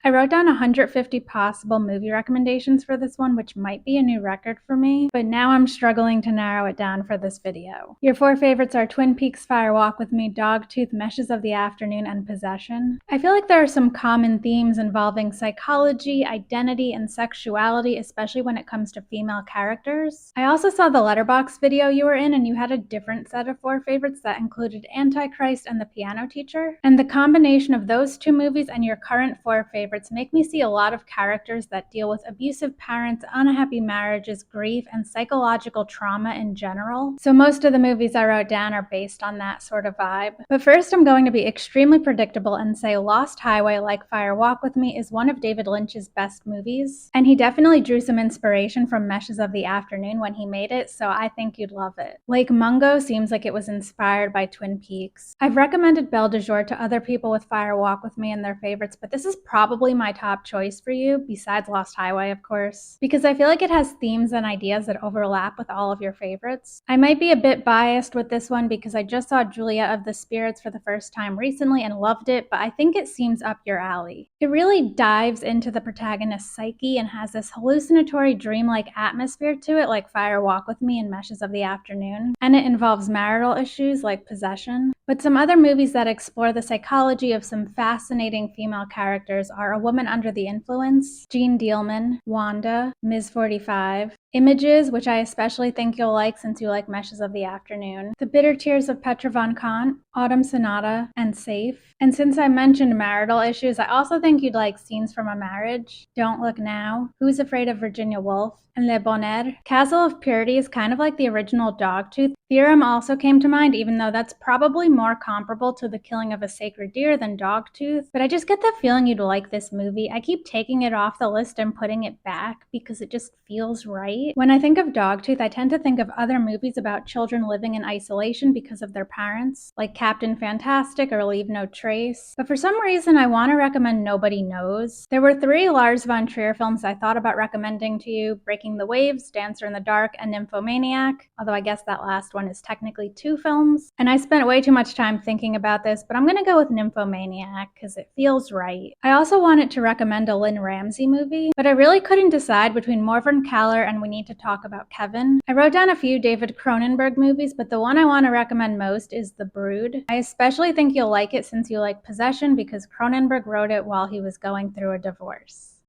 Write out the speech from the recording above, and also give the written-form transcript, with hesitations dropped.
I wrote down 150 possible movie recommendations for this one, which might be a new record for me, but now I'm struggling to narrow it down for this video. Your 4 favorites are Twin Peaks, Fire Walk with Me, Dogtooth, Meshes of the Afternoon, and Possession. I feel like there are some common themes involving psychology, identity, and sexuality, especially when it comes to female characters. I also saw the Letterboxd video you were in, and you had a different set of 4 favorites that included Antichrist and The Piano Teacher. And the combination of those 2 movies and your current 4 favorites make me see a lot of characters that deal with abusive parents, unhappy marriages, grief, and psychological trauma in general. So most of the movies I wrote down are based on that sort of vibe. But first, I'm going to be extremely predictable and say Lost Highway, like Fire Walk with Me, is one of David Lynch's best movies. And he definitely drew some inspiration from Meshes of the Afternoon when he made it, so I think you'd love it. Lake Mungo seems like it was inspired by Twin Peaks. I've recommended Belle de Jour to other people with Fire Walk with Me and their favorites, but this is probably my top choice for you, besides Lost Highway, of course, because I feel like it has themes and ideas that overlap with all of your favorites. I might be a bit biased with this one because I just saw Julia of the Spirits for the first time recently and loved it, but I think it seems up your alley. It really dives into the protagonist's psyche and has this hallucinatory dreamlike atmosphere to it, like Fire Walk with Me and Meshes of the Afternoon, and it involves marital issues like possession. But some other movies that explore the psychology of some fascinating female characters are A Woman Under the Influence, Jean Dielman, Wanda, Ms. 45, Images, which I especially think you'll like since you like Meshes of the Afternoon, The Bitter Tears of Petra von Kant, Autumn Sonata, and Safe. And since I mentioned marital issues, I also think you'd like Scenes from a Marriage, Don't Look Now, Who's Afraid of Virginia Woolf, and Le Bonheur. Castle of Purity is kind of like the original Dogtooth. Theorem also came to mind, even though that's probably more comparable to The Killing of a Sacred Deer than Dogtooth. But I just get the feeling you'd like this movie. I keep taking it off the list and putting it back because it just feels right. When I think of Dogtooth, I tend to think of other movies about children living in isolation because of their parents, like Captain Fantastic or Leave No Trace. But for some reason, I want to recommend Nobody Knows. There were 3 Lars von Trier films I thought about recommending to you: Breaking the Waves, Dancer in the Dark, and Nymphomaniac, although I guess that last one is technically 2 films. And I spent way too much time thinking about this, but I'm going to go with Nymphomaniac because it feels right. I also wanted to recommend a Lynn Ramsey movie, but I really couldn't decide between Morven Caller and We Need to Talk About Kevin. I wrote down a few David Cronenberg movies, but the one I want to recommend most is The Brood. I especially think you'll like it since you like Possession because Cronenberg wrote it while he was going through a divorce.